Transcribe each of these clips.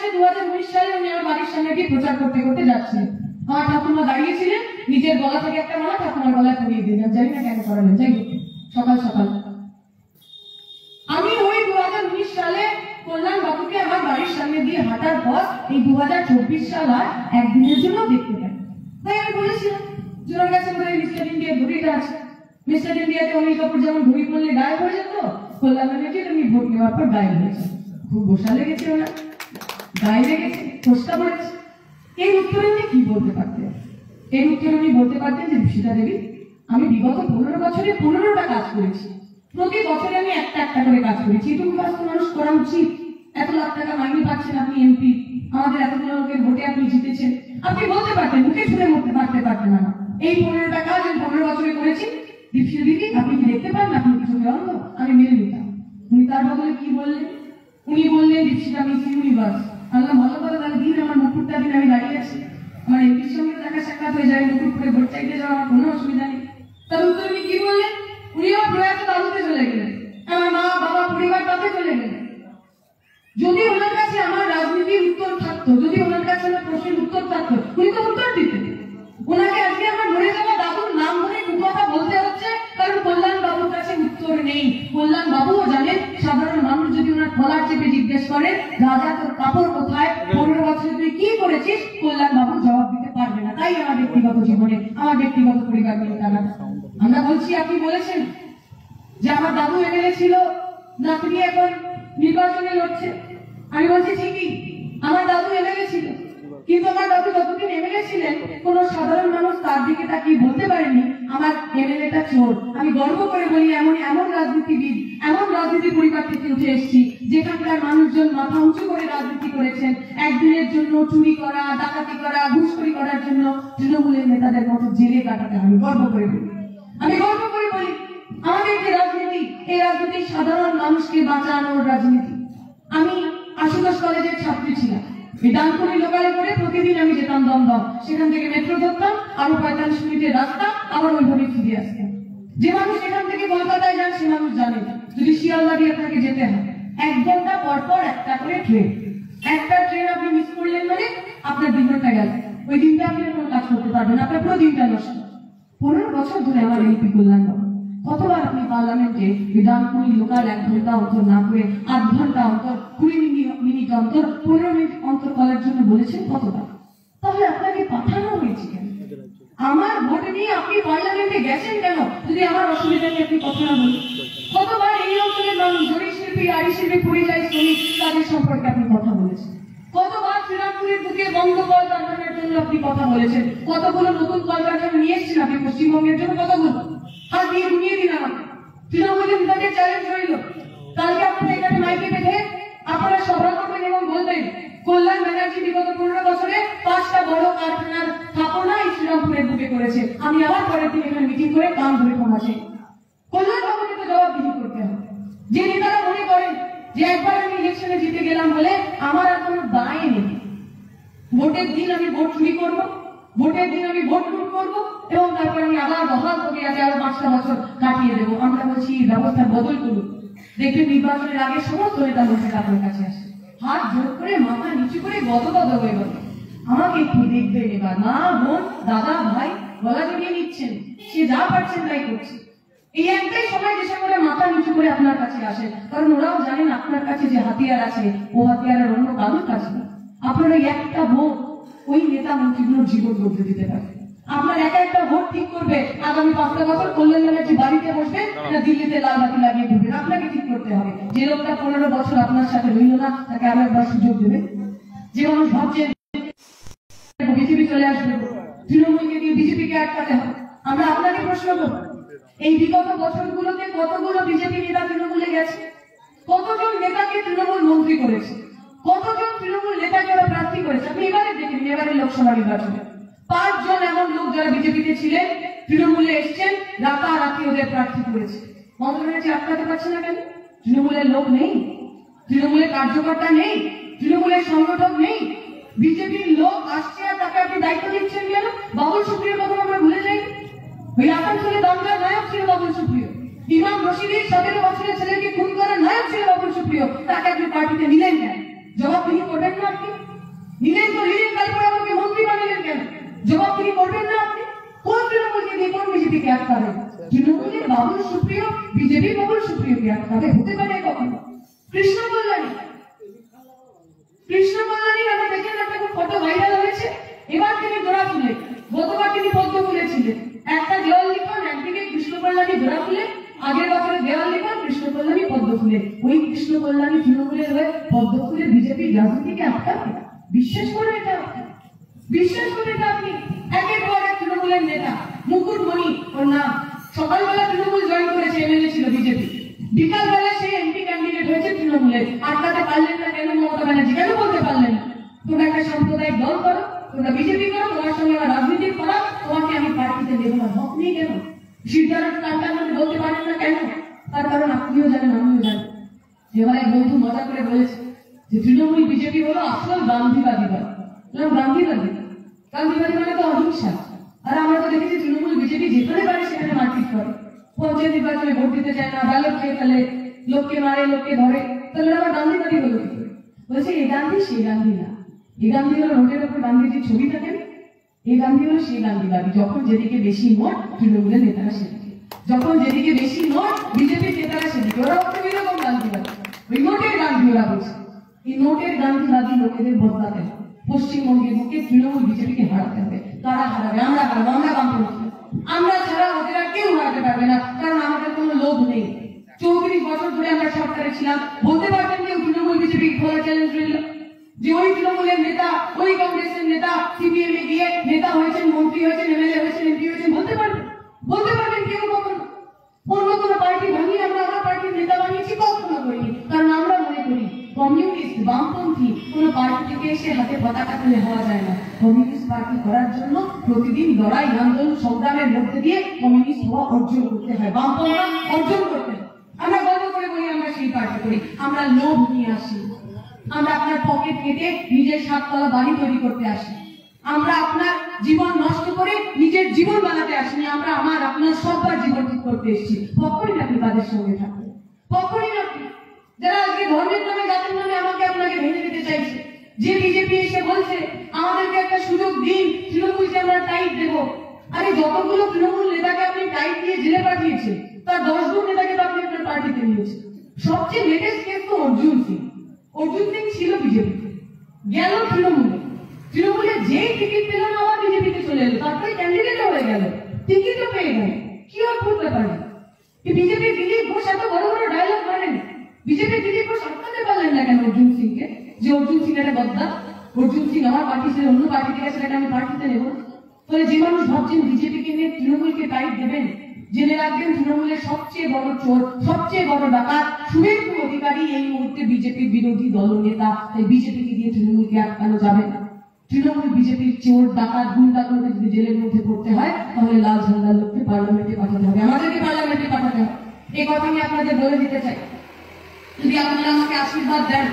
আছে 2019 সালে উনি আমার বাড়ির সামনে গিয়ে প্রচার করতে করতে যাচ্ছিলেন। আমার ঠাকুমা দাঁড়িয়েছিলেন, নিজের গলা থেকে একটা মালা ঠাকুমার গলায় পরিয়ে দিলেন, জানি না কেন করালেন, যাই হোক সকাল সকাল। আমি ওই 2019 সালে কল্যাণ বাবুকে আমার বাড়ির সামনে দিয়ে হাঁটার পর এই 2024 সাল আর একদিনের জন্য দেখতে পাই। তাই আমি বলেছিলাম জোনার কাছে মিস্টার ইন্ডিয়া ঘড়িটা আছে, মিস্টার ইন্ডিয়াতে অনিল কাপুর যেমন ঘড়ি পড়লে গায়ে পড়ে যেত, কল্যাণ বাবুকে তুমি ভোট নেওয়ার পর গায়ে হয়েছে। খুব বসা লেগেছে ওনার, গায়ে লেগেছে, খোঁজটা পড়েছে। এই উত্তরে উনি কি বলতে পারতেন? এই উত্তরে উনি বলতে পারতেন যে বিশিতা দেবী, আমি বিগত 15 বছরে 15টা কাজ করেছি, প্রতি বছরে আমি একটা একটা করে কাজ করেছি, এটুকু কাজ তো মানুষ করা উচিত। এত লাখ টাকা মাইনে পাচ্ছেন আপনি, এমপি, আমাদের এতগুলো লোকের ভোটে আপনি জিতেছেন, আপনি বলতে পারতেন, মুখে ছুড়ে মরতে পারতেন না এই 15টা কাজ আমি 15 বছরে করেছি। দীপশিতা দিদি আপনি কি দেখতে পান না, আপনি কিছু অন্ধ? আমি মেনে নিতাম। উনি তার বদলে কি বললেন? উনি বললেন দীপশিতা মিস ইউনিভার্স। আল্লাহ ভালো করে তাহলে দিন আমার মুকুটটা দিন, আমি দাঁড়িয়ে আছি, আমার এমপির সঙ্গে দেখা সাক্ষাৎ হয়ে যায়, মুকুট করে ভোট চাইতে যাওয়া আমার কোনো অসুবিধা নেই। তার উত্তর উনি কি বললেন? উনি আমার প্রয়াত দাদুতে চলে গেলেন, আমার মা বাবা পরিবার তাতে চলে গেলেন। যদি ওনার কাছে আমার রাজনীতির উত্তর থাকতো, যদি ওনার কাছে আমার প্রশ্নের উত্তর থাকতো, উনি তো উত্তর দিতেন। ওনাকে আজকে আমার মরে যাওয়া দাদুর নাম ধরে কথা বলতে হচ্ছে, কারণ কল্যাণ বাবুর কাছে উত্তর নেই। কল্যাণ বাবুও জানেন সাধারণ মানুষ যদি ওনার কলার চেপে জিজ্ঞেস করে রাজা তোর কাপড় কোথায়, 15 বছরে তুই কি করেছিস, কল্যাণ বাবু জবাব দিতে পারবে না। তাই আমার ব্যক্তিগত জীবনে, আমার ব্যক্তিগত পরিবার নিয়ে তারা আমরা বলছি, আপনি বলেছেন যে আমার দাদু এমএলএ ছিল, নাতনি এখন নির্বাচনে লড়ছে। আমি বলছি ঠিকই, আমার দাদু এমএলএ ছিল, কিন্তু আমার দাদু যতদিন এমএলএ ছিলেন কোন সাধারণ মানুষ তার দিকে তাকিয়ে বলতে পারেনি আমার এমএলএটা চোর। আমি গর্ব করে বলি এমন রাজনীতিবিদ, এমন রাজনীতি পরিবার থেকে উঠে এসেছি যেখানকার মানুষজন মাথা উঁচু করে রাজনীতি করেছেন। একদিনের জন্য চুরি করা, ডাকাতি করা, ঘুষখোরি করার জন্য তৃণমূলের নেতাদের মতো জেলে কাটাতে আমি গর্ব করে বলি। আমি গর্ব করে বলি আমাদের যে রাজনীতি, এই রাজনীতি সাধারণ মানুষকে বাঁচানোর রাজনীতি। আমি আশুতোষ কলেজের ছাত্রী ছিলাম, ডানকুনি লোকালে করে প্রতিদিন আমি যেতাম দমদম, সেখান থেকে মেট্রো ধরতাম, আরো 45 মিনিটের রাস্তা, আবার ওইভাবে ফিরে আসতাম। যে মানুষ এখান থেকে কলকাতায় যান সে মানুষ জানে যদি শিয়ালদা দিয়ে আপনাকে যেতে হয় 1 ঘন্টা পর পর একটা করে ট্রেন, একটা ট্রেন আপনি মিস করলেন মানে আপনার দিনটা গেল, ওই দিনটা আপনি কোনো কাজ করতে পারবেন, আপনার পুরো দিনটা নষ্ট। 15 বছর ধরে আমার এমপি কল্যাণ বাবু, কতবার আপনি পার্লামেন্টে ডানকুনি লোকাল 1 ঘন্টা অন্তর না করে 8 ঘন্টা অন্তর, 20 মিনিট অন্তর, 15 মিনিট অন্তর করার জন্য বলেছেন? কতবার? তাহলে আপনাকে পাঠানো হয়েছে কেন? আমার ভোট নিয়ে আপনি পার্লামেন্টে গেছেন কেন যদি আমার অসুবিধা নিয়ে আপনি কথা না বলেন? কতবার এই অঞ্চলের মানুষ, জরি শিল্পী, আড়ি শিল্পী, পরিযায়ী শ্রমিক, তাদের সম্পর্কে আপনি কথা বলেছেন? কতবার শ্রীরামপুরের বুকে বন্ধ কলকারখানার জন্য আপনি কথা বলেছেন? কতগুলো নতুন কলকারখানা নিয়ে এসেছেন আপনি পশ্চিমবঙ্গের জন্য? কতগুলো হাত দিয়ে ঘুমিয়ে দিন আমাকে। তৃণমূলের নেতাদের চ্যালেঞ্জ রইল, কালকে আপনারা এখানে মাইকে বেঁধে আপনারা সভা করবেন এবং বলবেন কল্যাণ ব্যানার্জি বিগত 15 বছরে 5টা বড় কারখানার স্থাপনা এই শ্রীরামপুরের বুকে করেছে। আমি আবার পরের দিন এখানে মিটিং করে কাম ধরে ক্ষমা চাই। কল্যাণ বাবুকে তো জবাবদিহি করতে হবে। যে নেতারা মনে করেন যে একবার আমি ইলেকশনে জিতে গেলাম বলে আমার আর কোনো দায় নেই, ভোটের দিন আমি ভোট চুরি করবো, ভোটের দিন আমি ভোট লুট করবো এবং তারপরে আমি আবার বহাল প্রক্রিয়াতে আরো 5টা বছর কাটিয়ে দেবো। আমরা বলছি এই ব্যবস্থা বদল করুন। দেখবেন নির্বাচনের আগে সমস্ত নেতা মন্ত্রীরা আপনার কাছে আসে, হাত জোর করে মাথা নিচু করে গদগদ হয়ে গেল, আমাকে একটু দেখবেন এবার। মা বোন দাদা ভাই গলা জড়িয়ে নিচ্ছেন, সে যা পারছেন তাই করছে। এই একটাই সময় যে সকলে মাথা নিচু করে আপনার কাছে আসেন, কারণ ওরাও জানেন আপনার কাছে যে হাতিয়ার আছে ও হাতিয়ারের অন্য কারোর কাছে না। আপনার ওই একটা ভোট ওই নেতা মন্ত্রীগুলোর জীবন বদলে দিতে পারে। আপনার একটা ভোট ঠিক করবে আগামী 5টা বছর কল্যাণ ব্যানার্জি বাড়িতে বসবেন না দিল্লিতে লাল বাতি লাগিয়ে ঘুরবেন। আপনাকে ঠিক করতে হবে। যে লোকটা 15 বছর আপনার সাথে রইল না তাকে আরো একবার সুযোগ দেবে। যে মানুষ ভাবছেন বিজেপি চলে আসবে, তৃণমূলকে দিয়ে বিজেপিকে আটকাতে হবে, আমরা আপনাকে প্রশ্ন করব এই বিগত বছরগুলোতে কতগুলো বিজেপি নেতা তৃণমূলে গেছে, কতজন নেতাকে তৃণমূল মন্ত্রী করেছে, কতজন তৃণমূল নেতাকে ওরা প্রার্থী করেছে? আপনি এবারে দেখেন, এবারে লোকসভা নির্বাচনে 5 জন এমন লোক যারা বিজেপিতে ছিলেন তৃণমূলে এসছেন, রাতারাতি ওদের প্রার্থী করেছে। মমতা ব্যানার্জি আটকাতে পারছে না কেন? তৃণমূলের লোক নেই, তৃণমূলের কার্যকর্তা নেই, তৃণমূলের সংগঠক নেই, বিজেপির লোক আসছে আর তাকে আপনি দায়িত্ব দিচ্ছেন কেন? বাবুল সুপ্রিয়র কথা আমরা ভুলে যাই। ওই আসানসোলে দাঙ্গার নায়ক ছিল বাবুল সুপ্রিয়, ইমাম রশিদের 17 বছরের ছেলেকে খুন করার নায়ক ছিল বাবুল সুপ্রিয়, তাকে আপনি পার্টিতে নিলেন কেন? জবাবদিহি করবেন না আপনি? বিজেপিকে আটকাবে, তৃণমূলের বাবুল সুপ্রিয় বিজেপি বাবুল সুপ্রিয়কে আটকাবে? হতে পারে কখনো? কৃষ্ণ কল্যাণী আমরা দেখলেন, একটা ফটো ভাইরাল হয়েছে। এবার তিনি জোড়া ফুলে, গতবার তিনি পদ্ম ফুলেছিলেন। একটা দেওয়াল লিখন, একদিকে কৃষ্ণ কল্যাণী জোড়া ফুলে, আগের বছরের দেওয়াল লিখন কৃষ্ণ কল্যাণী পদ্ম ফুলে। ওই কৃষ্ণ কল্যাণী তৃণমূলের হয়ে পদ্ম ফুলে বিজেপির রাজনীতিকে আটকাবে? বিশ্বাস করে এটা? বিশ্বাস করে এটা? আপনি একের পর এক তৃণমূলের নেতা, মুকুটমণি ওর নাম, সকালবেলা তৃণমূল জয়েন করেছে, এমএলএ ছিল বিজেপি, বিকালবেলা সে এমপি ক্যান্ডিডেট হয়েছে তৃণমূলের। আটকাতে পারলেন না কেন মমতা ব্যানার্জি? কেন বলতে পারলেন না? তোমরা একটা সাম্প্রদায়িক দল করো, তোমরা বিজেপি করো, তোমার সঙ্গে আমার রাজনীতি করা, তোমাকে আমি পার্টিতে দেব না। হক নেই কেন? সিদ্ধার্থ কান্তার মধ্যে বলতে পারেন না কেন? তার কারণ আপনিও জানেন, আমিও জানি। এবার এক বন্ধু মজা করে বলেছে যে তৃণমূল বিজেপি হলো আসল গান্ধীবাদী দল। গান্ধীবাদী মানে তো অহিংসা। আর আমরা তো দেখেছি তৃণমূল বিজেপি যেখানে পারে সেখানে মারপিট করে, পঞ্চায়েত নির্বাচনে ভোট দিতে চায় না, ব্যালট খেয়ে ফেলে, লোককে মারে, লোককে ধরে। তাহলে আবার গান্ধীবাদী হলো কি করে? বলছে এই গান্ধী সেই গান্ধী না। এই গান্ধী হলো নোটের উপর গান্ধীজির ছবি থাকে, এই গান্ধী হলো সেই গান্ধীবাদী যখন যেদিকে বেশি নোট তৃণমূলের নেতারা সেদিকে, যখন যেদিকে বেশি নোট বিজেপির নেতারা সেদিকে। ওরা হচ্ছে এরকম গান্ধীবাদী, ওই নোটের গান্ধী ওরা বলছে। এই নোটের গান্ধীবাদী লোকেদের বদলাতে হবে। পশ্চিমবঙ্গের মুখে তৃণমূল বিজেপিকে হারাতে হবে। কারা হারাবে? আমরা হারাবো, আমরা বামপন্থী। আমরা ছাড়া ওদের আর কেউ হারাতে পারবে না, কারণ আমাদের কোনো লোভ নেই। 34 বছর ধরে আমরা সরকারে ছিলাম। বলতে পারবেন কেউ তৃণমূল বিজেপি খোলা চ্যালেঞ্জ রইল যে ওই তৃণমূলের নেতা, ওই কংগ্রেসের নেতা সিপিএম এ গিয়ে নেতা হয়েছেন, মন্ত্রী হয়েছেন, এমএলএ হয়েছেন, এমপি হয়েছেন? বলতে পারবেন? বলতে পারবেন কেউ কখনো? অন্য কোনো পার্টি ভাঙিয়ে আমরা আমার পার্টির নেতা বানিয়েছি? কখনো করিনি। কারণ আমরা মনে করি কমিউনিস্ট বামপন্থী কোন পার্টি থেকে এসে হাতে পতাকা তুলে হওয়া যায় না। কমিউনিস্ট পার্টি করার জন্য প্রতিদিন লড়াই, আন্দোলন, সংগ্রামের মধ্যে দিয়ে কমিউনিস্ট হওয়া অর্জন করতে হয়, বামপন্থা অর্জন করতে হয়। আমরা গর্ব করে বলি আমরা সেই পার্টি করি। আমরা লোভ নিয়ে আসি, আমরা আপনার পকেট কেটে নিজের 7 তলা বাড়ি তৈরি করতে আসি। আমরা আপনার জীবন নষ্ট করে নিজের জীবন বানাতে আসিনি। আমরা আমার আপনার সবার জীবন ঠিক করতে এসেছি। কখনই আপনি তাদের সঙ্গে থাকবেন, কখনই আপনি যারা আজকে ধর্মের নামে, জাতির নামে আমাকে আপনাকে ভেঙে দিতে চাইছে, যে বিজেপি এসে বলছে আমাদেরকে একটা সুযোগ দিন, তৃণমূলকে আমরা টাইট দেবো। আরে যতগুলো তৃণমূল নেতাকে আপনি টাইট দিয়ে জেলে পাঠিয়েছেন, তার 10 জন নেতাকে তো আপনি আপনার পার্টিতে নিয়েছেন। সবচেয়ে লেটেস্ট কেস তো অর্জুন সিং। অর্জুন সিং ছিল বিজেপিতে, গেল তৃণমূলে, তৃণমূলে যেই টিকিট পেল না আবার বিজেপিতে চলে এলো, তারপরে ক্যান্ডিডেট হয়ে গেল, টিকিটও পেয়ে গেল। কি অদ্ভুত ব্যাপার! বিজেপির দিলীপ ঘোষ এত বড় বড় ডায়লগ মারেন, বিজেপির দিলীপ ঘোষ আটকাতে পারলেন না কেন অর্জুন সিংকে? যে অর্জুন সিং একটা বদলা, অর্জুন সিং আমার পার্টি ছেড়ে অন্য পার্টিতে গেছে, সেটা আমি পার্টিতে নেব। ফলে যে মানুষ ভাবছেন বিজেপিকে নিয়ে তৃণমূলকে টাইট দেবেন, জেনে রাখবেন তৃণমূলের সবচেয়ে বড় চোর, সবচেয়ে বড় ডাকাত শুভেন্দু অধিকারী এই মুহূর্তে বিজেপির বিরোধী দলনেতা। তাই বিজেপিকে দিয়ে তৃণমূলকে আটকানো যাবে না। তৃণমূল বিজেপির চোর, ডাকাত, গুন্ডাগুলোকে যদি জেলের মধ্যে পড়তে হয়, তাহলে লাল ঝান্ডার লোককে পার্লামেন্টে পাঠাতে হবে, আমাদেরকে পার্লামেন্টে পাঠাতে হবে। এই কথা আমি আপনাদের বলে দিতে চাই। যদি আপনারা আমাকে আশীর্বাদ দেন,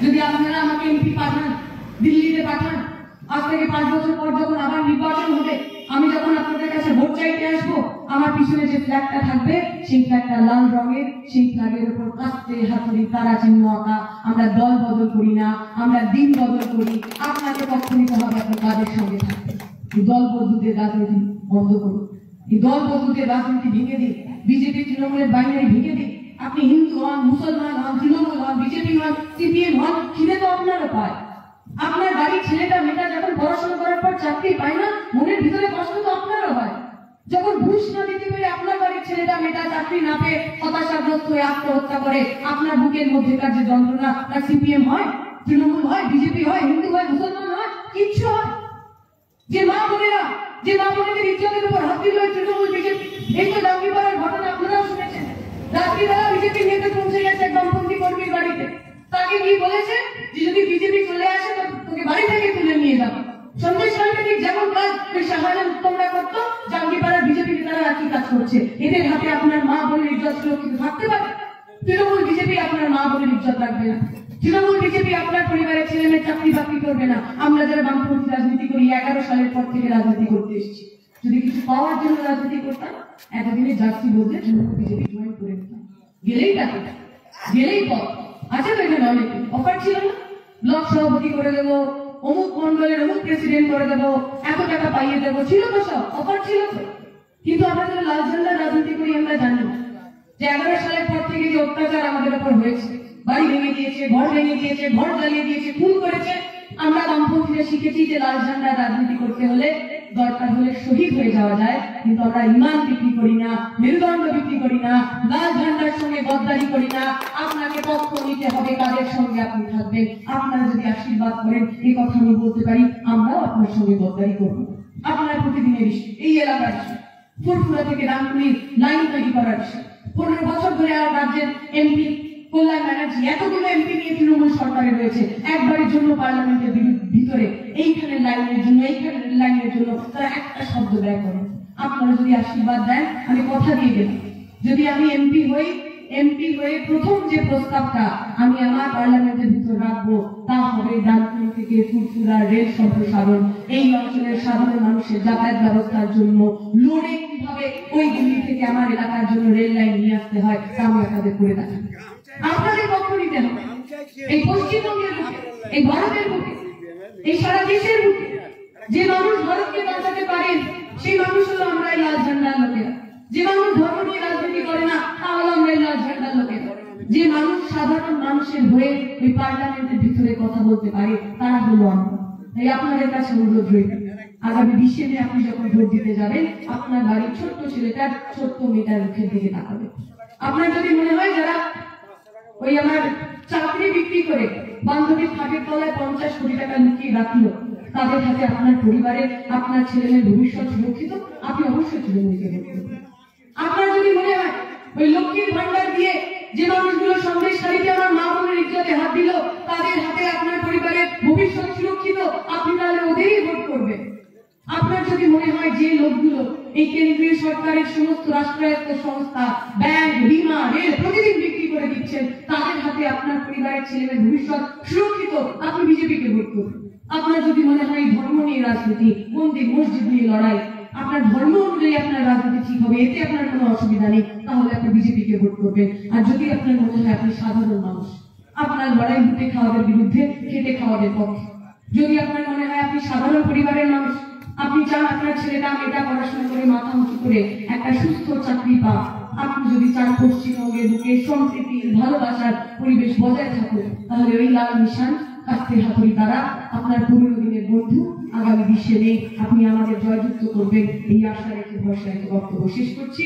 যদি আপনারা আমাকে এমপি পাঠান, দিল্লিতে পাঠান, আজ থেকে 5 বছর পর যখন আবার নির্বাচন হবে, আমি যখন আপনাদের কাছে ভোট চাইতে আসবো, আমার পিছনে যে ফ্ল্যাগটা থাকবে সেই ফ্ল্যাগটা লাল রঙের, সেই ফ্ল্যাগের উপর কাস্তে হাতুড়ি তারা চিহ্ন আঁকা। আমরা দল বদল করি না, আমরা দিন বদল করি। আপনাকে পক্ষ নিতে হবে, আপনার কাদের সঙ্গে থাকবে। এই দল বদলুদের রাজনীতি বন্ধ করুন, এই দল বদলুদের রাজনীতি ভেঙে দিন, বিজেপি তৃণমূলের বাইরে ভেঙে দিন। আপনি হিন্দু হন, মুসলমান হন, তৃণমূল হন, বিজেপি হন, সিপিএম হন, খিদে তো আপনারও পায়। আপনার বাড়ির ছেলেটা মেয়েটা যখন পড়াশোনা করার পর চাকরি পায় না, মনের ভিতরে কষ্ট তো আপনারও হয়। যখন ঘুষ না দিতে পেরে আপনার বাড়ির ছেলেটা মেয়েটা চাকরি না পেয়ে হতাশাগ্রস্ত হয়ে আত্মহত্যা করে, আপনার বুকের মধ্যেকার যে যন্ত্রণা, তার সিপিএম হয়, তৃণমূল হয়, বিজেপি হয়, হিন্দু হয়, মুসলমান হয়, কিচ্ছু হয়? যে মা বোনেরা, যে মা বোনেদের ইজ্জতের উপর হাত দিল তৃণমূল বিজেপি। এই তো ডাঙ্গিপাড়ার ঘটনা আপনারাও শুনেছেন। রাত্রিবেলা বিজেপি নেতা পৌঁছে গেছে এক বামপন্থী কর্মীর বাড়িতে, তাকে কি বলেছে যে যদি বিজেপি চলে আসে তোকে বাড়ি থেকে তুলে নিয়ে যাবে। সন্দেশ সাংবাদিক যেমন কাজ ওই শাহজাহান উত্তমরা করতো, জাঙ্গিপাড়ার বিজেপি নেতারা একই কাজ করছে। এদের হাতে আপনার মা বোনের ইজ্জত সুরক্ষিত থাকতে পারে? তৃণমূল বিজেপি আপনার মা বোনের ইজ্জত রাখবে না। তৃণমূল বিজেপি আপনার পরিবারের ছেলে মেয়ে চাকরি বাকরি করবে না। আমরা যারা বামপন্থী রাজনীতি করি 11 সালের পর থেকে রাজনীতি করতে এসেছি, যদি কিছু পাওয়ার জন্য রাজনীতি করতাম, এতদিনে জার্সি বলতে তৃণমূল বিজেপি জয়েন করে দিতাম। গেলেই টাকা, গেলেই পথ আছে তো। এখানে অনেক অফার ছিল না, ব্লক সভাপতি করে দেবো, অমুক মন্ডলের অমুক প্রেসিডেন্ট করে দেবো, এত টাকা পাইয়ে দেবো, ছিল তো সব অফার ছিল তো। কিন্তু আমরা যারা লাল ঝান্ডার রাজনীতি করি আমরা জানি যে 11 সালের পর থেকে যে অত্যাচার আমাদের উপর হয়েছে, বাড়ি ভেঙে দিয়েছে, ঘর ভেঙে দিয়েছে, ঘর জ্বালিয়ে দিয়েছে, খুন করেছে, আমরা বামপন্থীরা শিখেছি যে লাল ঝান্ডার রাজনীতি করতে হলে দরকার হলে শহীদ হয়ে যাওয়া যায়, কিন্তু আমরা ইমান বিক্রি করি না, মেরুদণ্ড বিক্রি করি না, লাল ঝান্ডার সঙ্গে গদ্দারি করি না। আপনাকে পক্ষ নিতে হবে, কাদের সঙ্গে আপনি থাকবেন। আপনারা যদি আশীর্বাদ করেন, এই কথা আমি বলতে পারি, আমরাও আপনার সঙ্গে গদ্দারি করবো। আপনার প্রতিদিনের এই এলাকার ফুরফুরা থেকে রামপুরি লাইন তৈরি করার 15 বছর ধরে আর রাজ্যের এমপি কল্যাণ ব্যানার্জি এতগুলো এমপি নিয়ে তৃণমূল সরকারে রয়েছে, একবারের জন্য পার্লামেন্টের ভিতরে এইখানে লাইনের জন্য, এইখানে লাইনের জন্য তারা একটা শব্দ ব্যয় করে। আপনারা যদি আশীর্বাদ দেন, আমি কথা দিয়ে গেলাম, যদি আমি এমপি হয়ে প্রথম যে প্রস্তাবটা আমি আমার পার্লামেন্টের ভিতরে রাখবো তা হবে ডানকুনি থেকে ফুরফুরা রেল সম্প্রসারণ। এই অঞ্চলের সাধারণ মানুষের যাতায়াত ব্যবস্থার জন্য লড়ে কিভাবে ওই দিল্লি থেকে আমার এলাকার জন্য রেল লাইন নিয়ে আসতে হয় তা আমি আপনাদের করে দেখাবো। আপনাদের পক্ষ নিতে হবে। এই পশ্চিমবঙ্গের বুকে, এই ভারতের বুকে, এই সারা দেশের বুকে যে মানুষ ভারতকে বাঁচাতে পারেন সেই মানুষ হলো আমরা এই লাল ঝান্ডার লোকেরা। যে মানুষ ধর্ম নিয়ে রাজনীতি করে না তা হলো আমরা এই লাল ঝান্ডার লোকেরা। যে মানুষ সাধারণ মানুষের হয়ে ওই পার্লামেন্টের ভিতরে কথা বলতে পারে তারা হলো আমরা। তাই আপনাদের কাছে অনুরোধ রইল, আগামী 20 মে আপনি যখন ভোট দিতে যাবেন, আপনার বাড়ির ছোট্ট ছেলেটার ছোট্ট মেয়েটার মুখের দিকে তাকাবেন। আপনার যদি মনে হয় যারা ওই আমার চাকরি বিক্রি করে বান্ধবীর খাটের তলায় 50 কোটি টাকা লুকিয়ে রাখলো, তাদের হাতে আপনার পরিবারের, আপনার ছেলেমেয়ের ভবিষ্যৎ সুরক্ষিত, আপনি অবশ্যই তৃণমূলকে ভোট করবেন। আপনার যদি মনে হয় ওই লক্ষ্মীর ভান্ডার দিয়ে যে মানুষগুলো সন্দেশকারীতে আমার মা বোনের ইজ্জতে হাত দিল, তাদের হাতে আপনার পরিবারের ভবিষ্যৎ সুরক্ষিত, আপনি তাহলে ওদেরই ভোট করবেন। আপনার যদি মনে হয় যে লোকগুলো এই কেন্দ্রীয় সরকারের সমস্ত রাষ্ট্রায়ত্ত সংস্থা, ব্যাংক, বীমা, রেল প্রতিদিন বিক্রি করে দিচ্ছেন, তাদের হাতে আপনার পরিবারের ছেলেমেয়ের ভবিষ্যৎ সুরক্ষিত, আপনি বিজেপিকে ভোট করবেন। আপনার যদি মনে হয় ধর্ম নিয়ে রাজনীতি, মন্দির মসজিদ নিয়ে লড়াই, আপনার ধর্ম অনুযায়ী আপনার রাজনীতি ঠিক হবে, এতে আপনার কোনো অসুবিধা নেই, তাহলে আপনি বিজেপিকে ভোট করবেন। আর যদি আপনার মনে হয় আপনি সাধারণ মানুষ, আপনার লড়াই লুটে খাওয়াদের বিরুদ্ধে, খেটে খাওয়াদের পক্ষে, যদি আপনার মনে হয় আপনি সাধারণ পরিবারের মানুষ, আপনি চান আপনার ছেলেটা মেয়েটা পড়াশোনা করে মাথা উঁচু করে একটা সুস্থ চাকরি পাক, আপনি যদি চান পশ্চিমবঙ্গের বুকে সম্প্রীতি ভালোবাসার পরিবেশ বজায় থাকুক, তাহলে ওই লাল নিশান কাস্তে হাতুড়ি দ্বারা আপনার পুরনো দিনের বন্ধু আগামী 20 মে আপনি আমাদের জয়যুক্ত করবেন, এই আশা রেখে ভরসা রেখে বক্তব্য শেষ করছি।